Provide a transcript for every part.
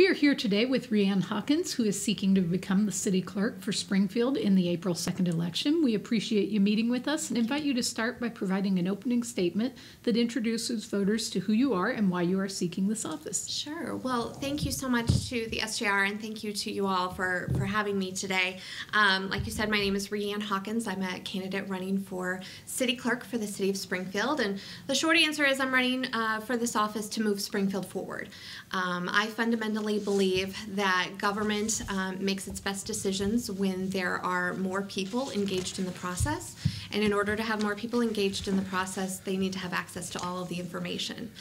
We are here today with Rianne Hawkins, who is seeking to become the city clerk for Springfield in the April 2nd election. We appreciate you meeting with us and invite you to start by providing an opening statement that introduces voters to who you are and why you are seeking this office. Sure. Well, thank you so much to the SJR and thank you to you all for having me today. Like you said, my name is Rianne Hawkins. I'm a candidate running for city clerk for the city of Springfield. And the short answer is I'm running for this office to move Springfield forward. I fundamentally believe that government makes its best decisions when there are more people engaged in the process. And in order to have more people engaged in the process, they need to have access to all of the information.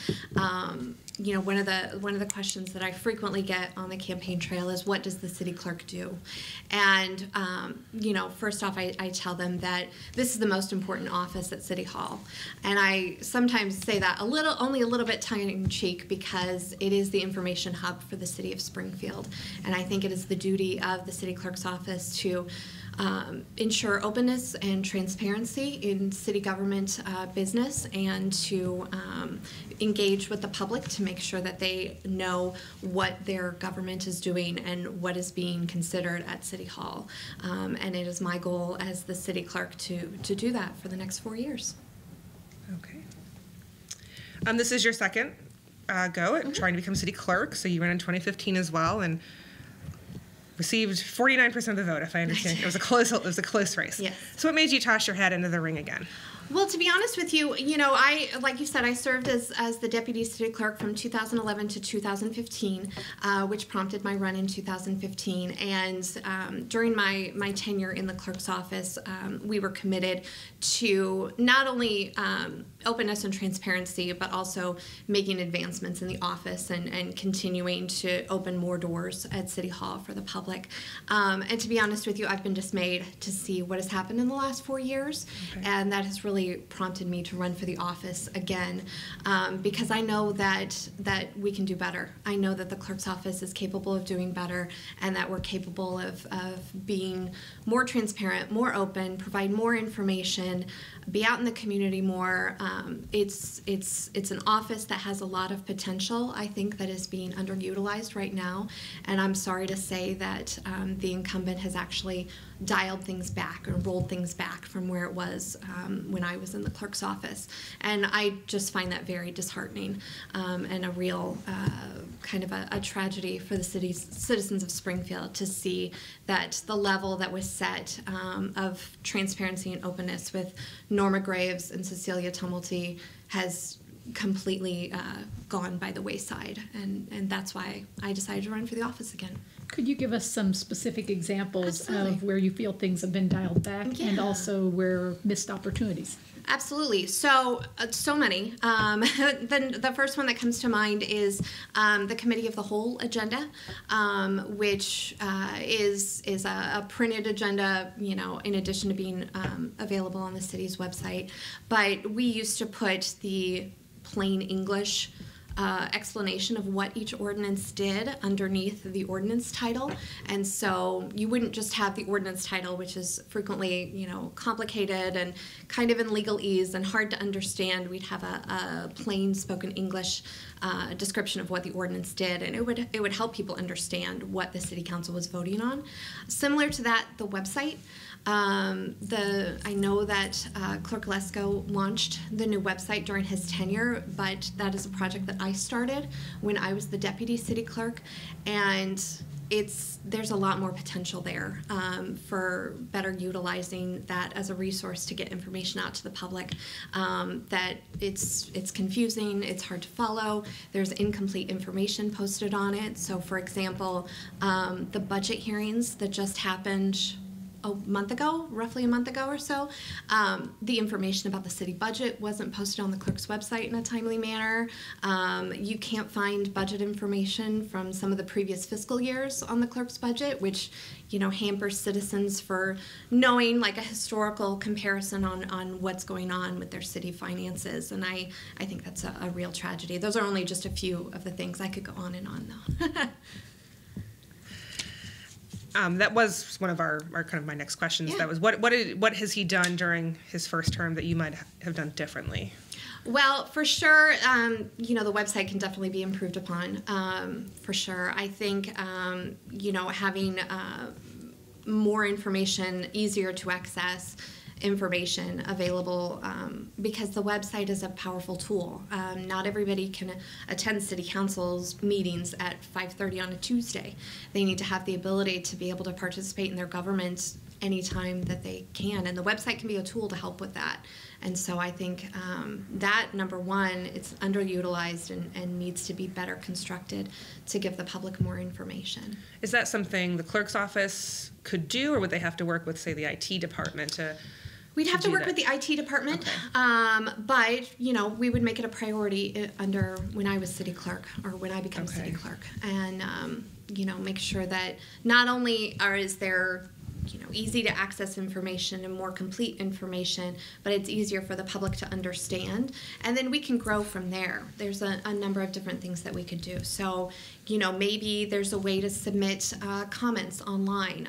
You know, one of the questions that I frequently get on the campaign trail is, what does the city clerk do? And you know, first off, I tell them that this is the most important office at City Hall, and I sometimes say that only a little bit tongue-in-cheek because it is the information hub for the city of Springfield, and I think it is the duty of the city clerk's office to ensure openness and transparency in city government business, and to engage with the public to make sure that they know what their government is doing and what is being considered at City Hall. And it is my goal as the city clerk to do that for the next 4 years. Okay. This is your second go at trying to become city clerk, so you ran in 2015 as well, and received 49% of the vote, if I understand. It was a close race. Yes. So what made you toss your head into the ring again? Well, to be honest with you, like you said, I served as the deputy city clerk from 2011 to 2015, which prompted my run in 2015. And during my tenure in the clerk's office, we were committed to not only openness and transparency, but also making advancements in the office and continuing to open more doors at City Hall for the public. And to be honest with you, I've been dismayed to see what has happened in the last 4 years, and that has really prompted me to run for the office again, because I know that we can do better. I know that the clerk's office is capable of doing better, and that we're capable of being more transparent, more open, provide more information, be out in the community more. It's an office that has a lot of potential, I think, that is being underutilized right now, and I'm sorry to say that the incumbent has actually dialed things back or rolled things back from where it was when I was in the clerk's office. And I just find that very disheartening, and a real kind of a tragedy for the citizens of Springfield to see that the level that was set of transparency and openness with Norma Graves and Cecilia Tumulty has completely gone by the wayside, and that's why I decided to run for the office again. Could you give us some specific examples Absolutely. of where you feel things have been dialed back, and also where missed opportunities? Absolutely. So many. Then the first one that comes to mind is the Committee of the Whole agenda, which is a printed agenda, you know, in addition to being available on the city's website. But we used to put the plain English explanation of what each ordinance did underneath the ordinance title, and so you wouldn't just have the ordinance title, which is frequently, you know, complicated and kind of in legalese and hard to understand. We'd have a plain spoken English description of what the ordinance did, and it would help people understand what the city council was voting on. Similar to that, the website. I know that Clerk Lesko launched the new website during his tenure, but that is a project that I started when I was the deputy city clerk, and there's a lot more potential there for better utilizing that as a resource to get information out to the public. That it's confusing, it's hard to follow, there's incomplete information posted on it. So for example, the budget hearings that just happened roughly a month ago or so, the information about the city budget wasn't posted on the clerk's website in a timely manner. You can't find budget information from some of the previous fiscal years on the clerk's budget, which, you know, hampers citizens for knowing like a historical comparison on what's going on with their city finances. And I think that's a real tragedy. Those are only just a few of the things. I could go on and on though. That was one of our kind of my next questions. Yeah. That was what has he done during his first term that you might have done differently? Well, for sure, the website can definitely be improved upon, for sure. I think, having more information, easier to access information available, because the website is a powerful tool. Not everybody can attend city council's meetings at 5:30 on a Tuesday. They need to have the ability to be able to participate in their government anytime that they can, and the website can be a tool to help with that. And so I think that, number one, it's underutilized and needs to be better constructed to give the public more information. Is that something the clerk's office could do, or would they have to work with, say, the IT department to? We'd have to work with the IT department, okay. But we would make it a priority under when I was city clerk, or when I become city clerk, and make sure that not only is there easy to access information and more complete information, but it's easier for the public to understand. And then we can grow from there. There's a number of different things that we could do. So, maybe there's a way to submit comments online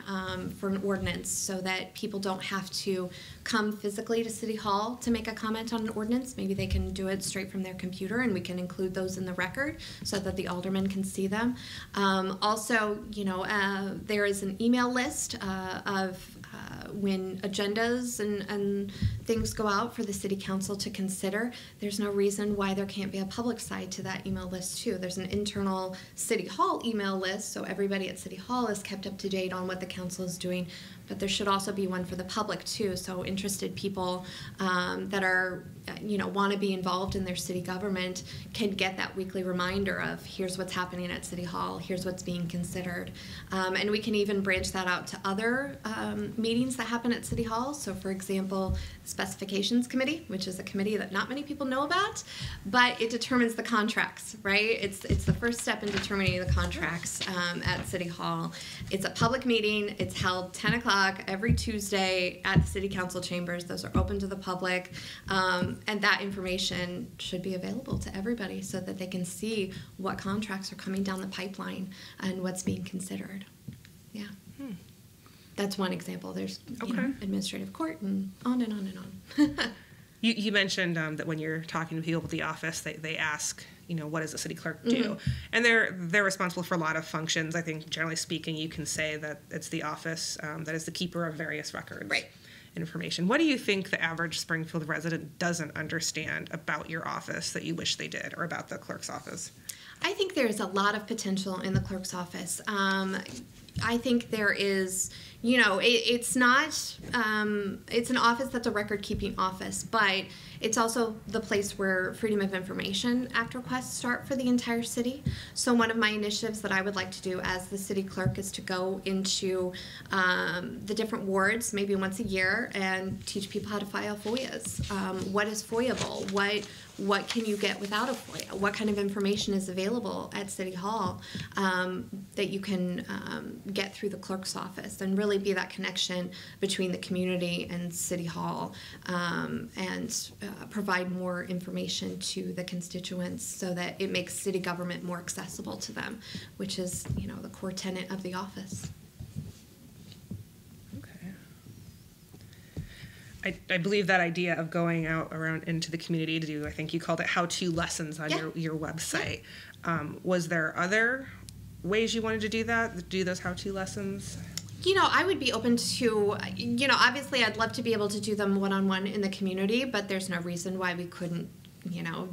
for an ordinance so that people don't have to come physically to City Hall to make a comment on an ordinance. Maybe they can do it straight from their computer, and we can include those in the record so that the aldermen can see them. Also, there is an email list of when agendas and things go out for the city council to consider. There's no reason why there can't be a public side to that email list too. There's an internal City Hall email list, so everybody at City Hall is kept up to date on what the council is doing, but there should also be one for the public too, so interested people that are want to be involved in their city government can get that weekly reminder of here's what's happening at City Hall, here's what's being considered, and we can even branch that out to other meetings that happen at City Hall. So for example, the Specifications Committee, which is a committee that not many people know about, but it determines the contracts, right? It's the first step in determining the contracts at City Hall. It's a public meeting. It's held 10 o'clock every Tuesday at the City Council chambers. Those are open to the public, and that information should be available to everybody so that they can see what contracts are coming down the pipeline and what's being considered. Yeah. That's one example. There's administrative court and on and on and on. You mentioned that when you're talking to people at the office, they ask, what does the city clerk do? Mm-hmm. And they're responsible for a lot of functions. I think generally speaking, you can say that it's the office that is the keeper of various records. Right. Information. What do you think the average Springfield resident doesn't understand about your office that you wish they did, or about the clerk's office? I think there's a lot of potential in the clerk's office. I think there is, it's not, it's an office that's a record-keeping office, but it's also the place where Freedom of Information Act requests start for the entire city. So one of my initiatives that I would like to do as the city clerk is to go into the different wards, maybe once a year, and teach people how to file FOIAs. What is FOIAble? What can you get without a FOIA? What kind of information is available at City Hall that you can get through the clerk's office, and really be that connection between the community and City Hall, and provide more information to the constituents so that it makes city government more accessible to them, which is, the core tenet of the office. I believe that idea of going out around into the community to do, I think you called it how-to lessons on your website. Yeah. Was there other ways you wanted to do that, do those how-to lessons? I would be open to, obviously I'd love to be able to do them one-on-one in the community, but there's no reason why we couldn't,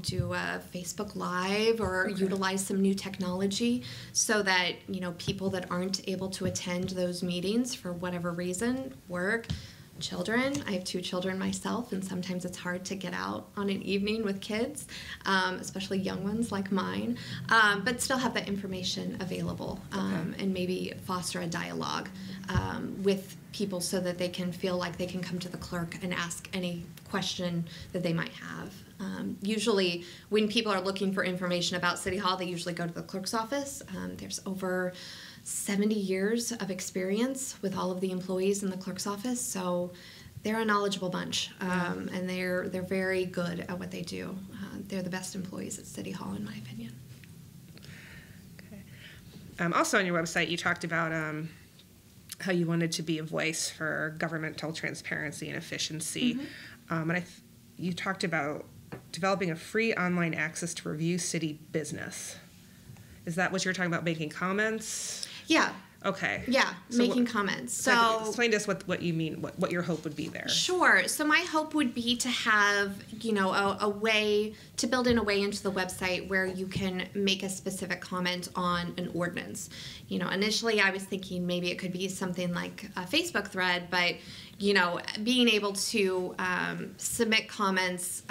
do a Facebook Live or utilize some new technology so that, people that aren't able to attend those meetings for whatever reason, work, children. I have 2 children myself, and sometimes it's hard to get out on an evening with kids, especially young ones like mine, but still have that information available, and maybe foster a dialogue with people so that they can feel like they can come to the clerk and ask any question that they might have. Usually when people are looking for information about City Hall, they usually go to the clerk's office. There's over 70 years of experience with all of the employees in the clerk's office, so they're a knowledgeable bunch, and they're very good at what they do. They're the best employees at City Hall, in my opinion. Okay. Also on your website, you talked about how you wanted to be a voice for governmental transparency and efficiency, and you talked about developing a free online access to review city business. Is that what you're talking about, making comments? Yeah. Okay. Yeah, So making comments. So explain to us what you mean, what your hope would be there. Sure. So my hope would be to have, a way to build in a way into the website where you can make a specific comment on an ordinance. Initially I was thinking maybe it could be something like a Facebook thread, but being able to submit comments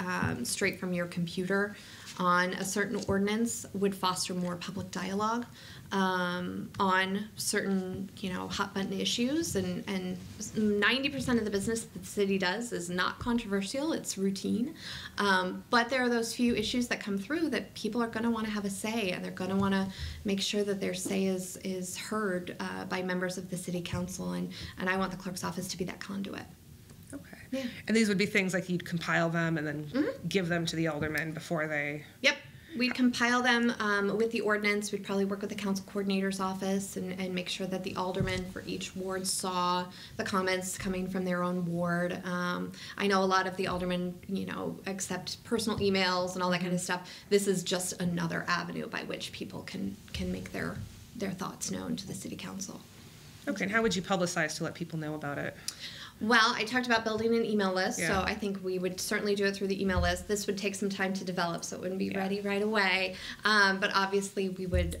straight from your computer on a certain ordinance would foster more public dialogue on certain, hot button issues. And 90% of the business that the city does is not controversial, it's routine. But there are those few issues that come through that people are going to want to have a say, and they're going to want to make sure that their say is heard by members of the city council. And I want the clerk's office to be that conduit. Okay. Yeah. And these would be things like you'd compile them and then give them to the aldermen before they... Yep. We'd compile them with the ordinance. We'd probably work with the council coordinator's office and make sure that the aldermen for each ward saw the comments coming from their own ward. I know a lot of the aldermen, accept personal emails and all that kind of stuff. This is just another avenue by which people can make their thoughts known to the city council. Okay, and how would you publicize to let people know about it? Well, I talked about building an email list, Yeah. so I think we would certainly do it through the email list. This would take some time to develop, so it wouldn't be ready right away. But obviously, we would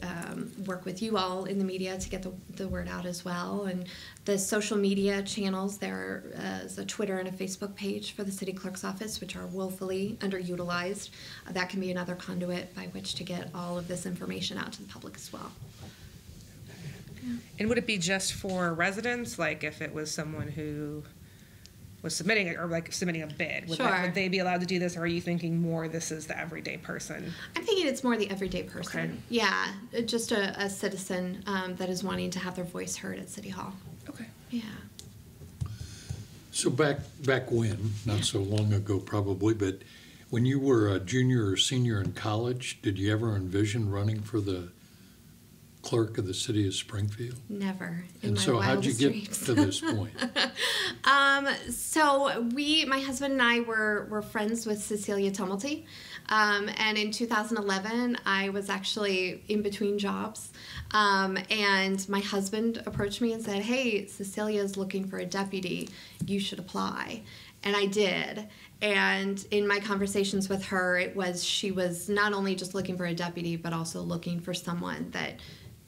work with you all in the media to get the word out as well. And the social media channels, there is a Twitter and a Facebook page for the city clerk's office, which are woefully underutilized. That can be another conduit by which to get all of this information out to the public as well. And would it be just for residents, like if it was someone who was submitting a bid? Sure. Would they be allowed to do this, or are you thinking more this is the everyday person? I'm thinking it's more the everyday person. Okay. Yeah, just a citizen that is wanting to have their voice heard at City Hall. Okay. Yeah. So back when, not so long ago probably, but when you were a junior or senior in college, did you ever envision running for the clerk of the city of Springfield? Never. And so how'd you get to this point? So my husband and I were friends with Cecilia Tumulty. And in 2011, I was actually in between jobs. And my husband approached me and said, "Hey, Cecilia's looking for a deputy. You should apply." And I did. And in my conversations with her, she was not only just looking for a deputy, but also looking for someone that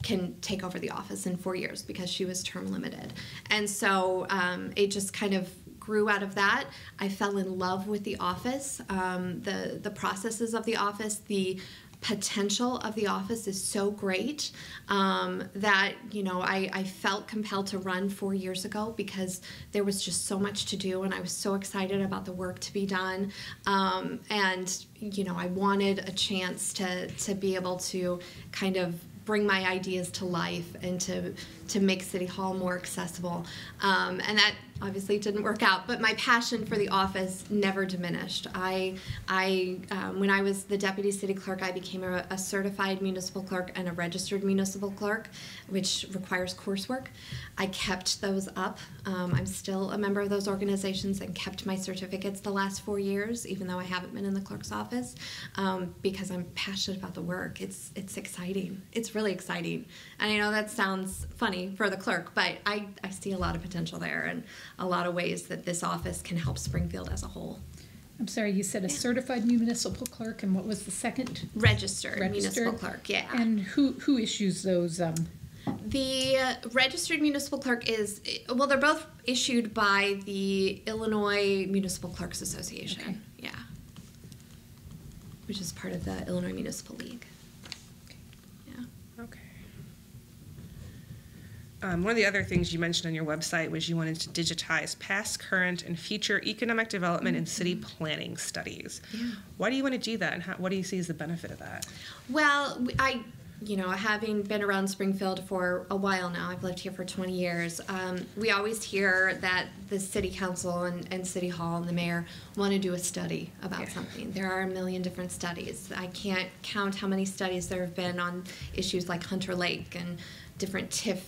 can take over the office in 4 years because she was term limited. And so it just kind of grew out of that. I fell in love with the office, the processes of the office, the potential of the office is so great that I felt compelled to run 4 years ago because there was just so much to do, and I was so excited about the work to be done, and I wanted a chance to be able to kind of bring my ideas to life and to make City Hall more accessible, and that obviously didn't work out, but my passion for the office never diminished. When I was the deputy city clerk, I became a certified municipal clerk and a registered municipal clerk, which requires coursework. I kept those up. I'm still a member of those organizations and kept my certificates the last 4 years, even though I haven't been in the clerk's office, because I'm passionate about the work. It's exciting. It's really exciting. And I know that sounds funny for the clerk, but I see a lot of potential there and a lot of ways that this office can help Springfield as a whole. I'm sorry, you said a certified municipal clerk, and what was the second? Registered municipal clerk, yeah. And who issues those? The registered municipal clerk they're both issued by the Illinois Municipal Clerks Association, okay. Yeah, which is part of the Illinois Municipal League. Okay. One of the other things you mentioned on your website was you wanted to digitize past, current, and future economic development and city planning studies. Yeah. Why do you want to do that, and what do you see as the benefit of that? Well, having been around Springfield for a while now, I've lived here for 20 years, we always hear that the city council and city hall and the mayor want to do a study about something. There are a million different studies. I can't count how many studies there have been on issues like Hunter Lake and different TIF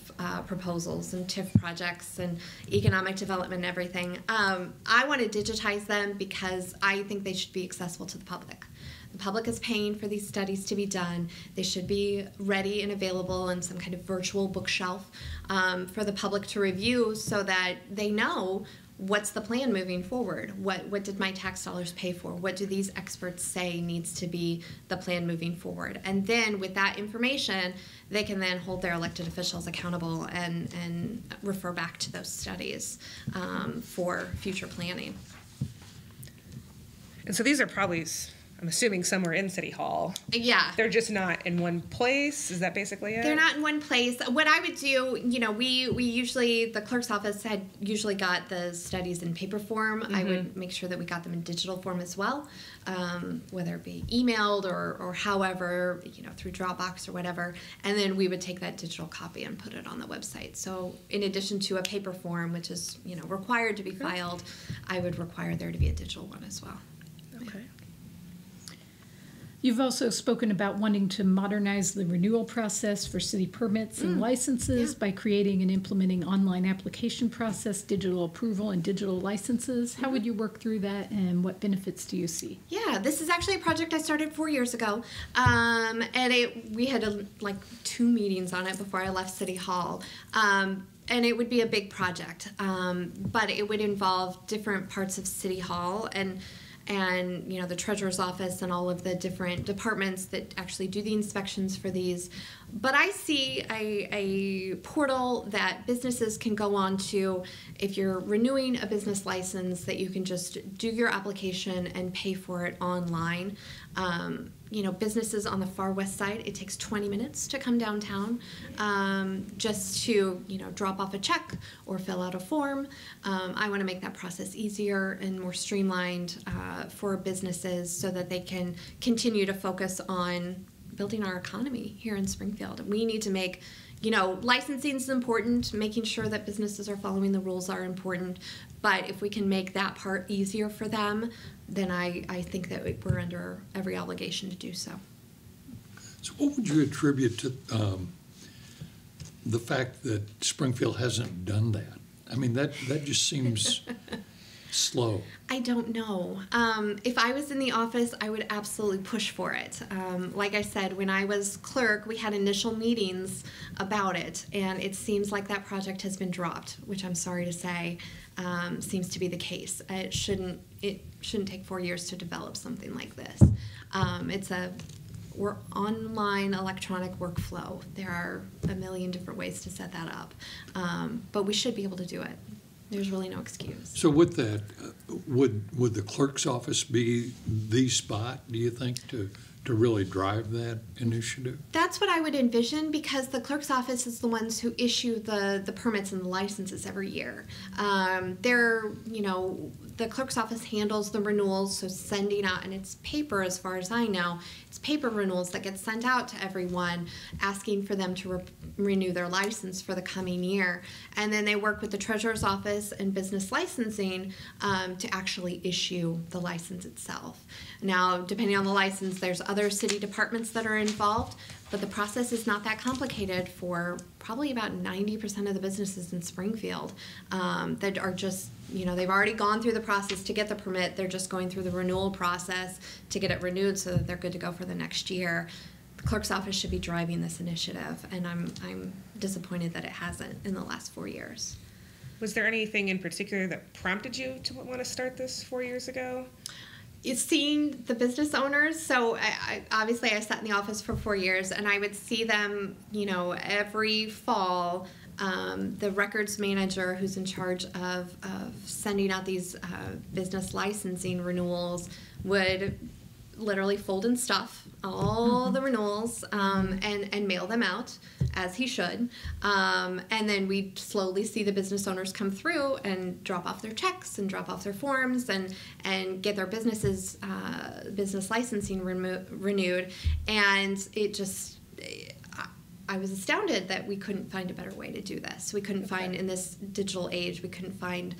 proposals and TIF projects and economic development and everything. I want to digitize them because I think they should be accessible to the public. The public is paying for these studies to be done. They should be ready and available in some kind of virtual bookshelf for the public to review so that they know what's the plan moving forward. What did my tax dollars pay for? What do these experts say needs to be the plan moving forward? And then with that information, they can then hold their elected officials accountable and refer back to those studies for future planning. And so these are probably, I'm assuming, somewhere in City Hall. Yeah. They're just not in one place. Is that basically it? They're not in one place. What I would do, we usually, the clerk's office had usually got the studies in paper form. I would make sure that we got them in digital form as well, whether it be emailed or however, through Dropbox or whatever. And then we would take that digital copy and put it on the website. So in addition to a paper form, which is, required to be filed, I would require there to be a digital one as well. Okay. You've also spoken about wanting to modernize the renewal process for city permits and licenses by creating and implementing online application process, digital approval, and digital licenses. How would you work through that, and what benefits do you see? Yeah, this is actually a project I started 4 years ago, and we had 2 meetings on it before I left City Hall. And it would be a big project, but it would involve different parts of City Hall and the treasurer's office and all of the different departments that actually do the inspections for these. But I see a portal that businesses can go on to if you're renewing a business license, that you can just do your application and pay for it online. Businesses on the far west side, it takes 20 minutes to come downtown just to, drop off a check or fill out a form. I want to make that process easier and more streamlined for businesses so that they can continue to focus on building our economy here in Springfield. We need to make, licensing is important, making sure that businesses are following the rules are important, but if we can make that part easier for them, then I think that we're under every obligation to do so. So what would you attribute to the fact that Springfield hasn't done that? I mean, that just seems slow. I don't know. If I was in the office, I would absolutely push for it. Like I said, when I was clerk, we had initial meetings about it, and it seems like that project has been dropped, which I'm sorry to say seems to be the case. It shouldn't take 4 years to develop something like this. We're online electronic workflow. There are a million different ways to set that up, but we should be able to do it. There's really no excuse. So with that, would the clerk's office be the spot, do you think, to really drive that initiative? That's what I would envision, because the clerk's office is the ones who issue the permits and the licenses every year. The clerk's office handles the renewals, so sending out, and it's paper as far as I know, it's paper renewals that get sent out to everyone, asking for them to renew their license for the coming year. And then they work with the treasurer's office and business licensing to actually issue the license itself. Now, depending on the license, there's other city departments that are involved, but the process is not that complicated for probably about 90% of the businesses in Springfield that are just, they've already gone through the process to get the permit. They're just going through the renewal process to get it renewed so that they're good to go for the next year. The clerk's office should be driving this initiative, and I'm disappointed that it hasn't in the last 4 years. Was there anything in particular that prompted you to want to start this 4 years ago? It's seeing the business owners. So obviously I sat in the office for 4 years, and I would see them, every fall. The records manager who's in charge of sending out these business licensing renewals would literally fold and stuff all the renewals and mail them out, as he should. And then we'd slowly see the business owners come through and drop off their checks and drop off their forms and get their business licensing renewed. And it just, I was astounded that we couldn't find a better way to do this. We couldn't find, in this digital age, we couldn't find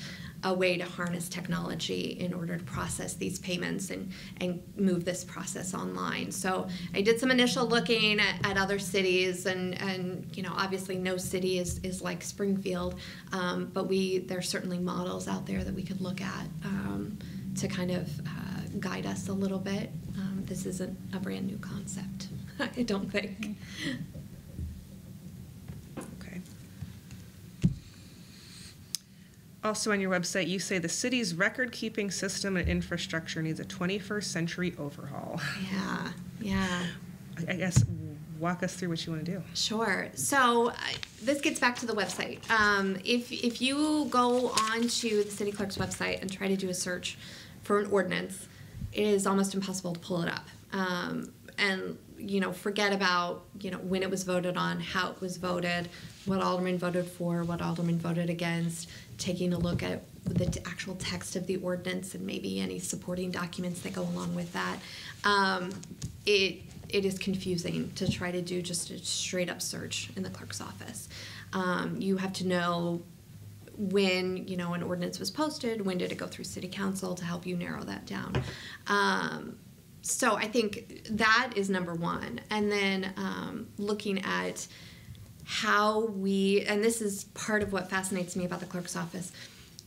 a way to harness technology in order to process these payments and move this process online. So I did some initial looking at other cities, and you know, obviously no city is like Springfield, but there's certainly models out there that we could look at to kind of guide us a little bit. This isn't a brand new concept, I don't think. Okay. Also on your website, you say the city's record-keeping system and infrastructure needs a 21st century overhaul. Yeah. I guess walk us through what you want to do. Sure. So this gets back to the website. If you go onto the city clerk's website and try to do a search for an ordinance, it is almost impossible to pull it up. And, you know, forget about, you know, when it was voted on, how it was voted, what alderman voted for, what alderman voted against, taking a look at the actual text of the ordinance and maybe any supporting documents that go along with that. It is confusing to try to do just a straight up search in the clerk's office. You have to know when, you know, an ordinance was posted, when did it go through city council to help you narrow that down. So I think that is number one. And then looking at how and this is part of what fascinates me about the clerk's office,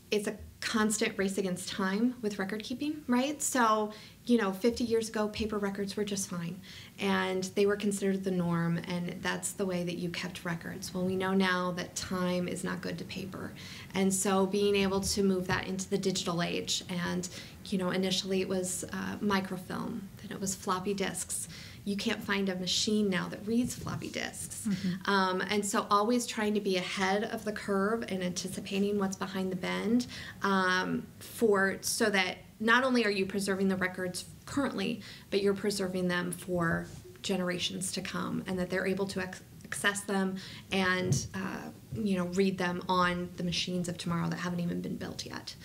it's a constant race against time with record keeping, right? So, you know, 50 years ago, paper records were just fine, and they were considered the norm, and that's the way that you kept records. Well, we know now that time is not good to paper, and so being able to move that into the digital age, and, you know, initially it was microfilm, then it was floppy disks. You can't find a machine now that reads floppy disks. Mm-hmm. And so always trying to be ahead of the curve and anticipating what's behind the bend so that not only are you preserving the records currently, but you're preserving them for generations to come, and that they're able to access them and you know, read them on the machines of tomorrow that haven't even been built yet.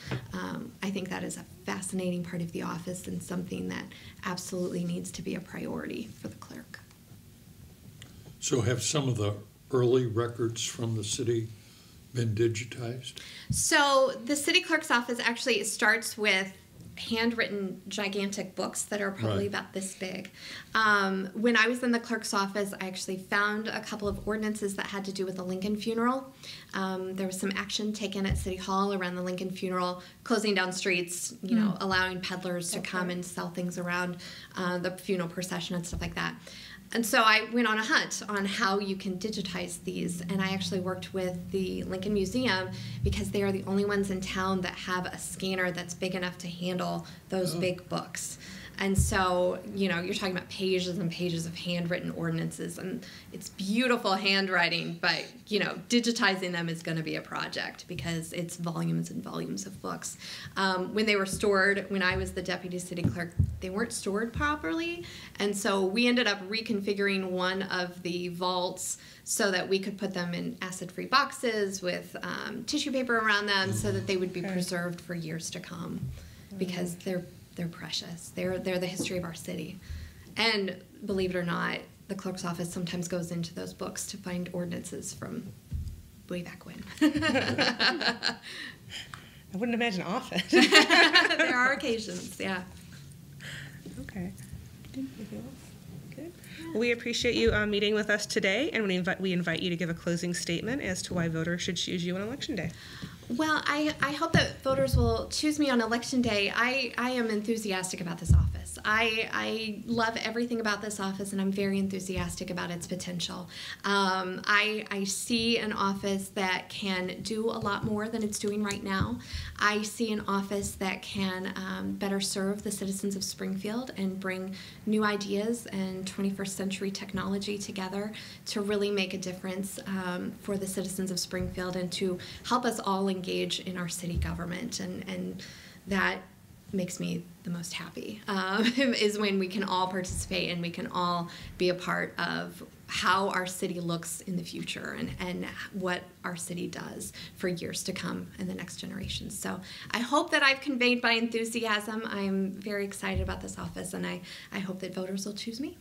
I think that is a fascinating part of the office and something that absolutely needs to be a priority for the clerk. So have some of the early records from the city been digitized? So the city clerk's office actually starts with handwritten gigantic books that are probably about this big. When I was in the clerk's office, I actually found a couple of ordinances that had to do with the Lincoln funeral. There was some action taken at City Hall around the Lincoln funeral, closing down streets, you know, allowing peddlers to come and sell things around the funeral procession and stuff like that. And so I went on a hunt on how you can digitize these, and I actually worked with the Lincoln Museum because they are the only ones in town that have a scanner that's big enough to handle those big books. And so, you know, you're talking about pages and pages of handwritten ordinances, and it's beautiful handwriting, but, you know, digitizing them is going to be a project because it's volumes and volumes of books. When they were stored, when I was the deputy city clerk, they weren't stored properly, and so we ended up reconfiguring one of the vaults so that we could put them in acid-free boxes with tissue paper around them so that they would be preserved for years to come, because they're precious. They're the history of our city. And believe it or not, the clerk's office sometimes goes into those books to find ordinances from way back when. I wouldn't imagine often. There are occasions, yeah. Okay. Good. Well, we appreciate you meeting with us today, and we invite you to give a closing statement as to why voters should choose you on Election Day. Well, I hope that voters will choose me on Election Day. I am enthusiastic about this office. I love everything about this office, and I'm very enthusiastic about its potential. I see an office that can do a lot more than it's doing right now. I see an office that can better serve the citizens of Springfield and bring new ideas and 21st century technology together to really make a difference for the citizens of Springfield and to help us all engage in our city government, and that makes me the most happy, is when we can all participate and we can all be a part of how our city looks in the future and what our city does for years to come and the next generation. So I hope that I've conveyed my enthusiasm. I'm very excited about this office, and I hope that voters will choose me.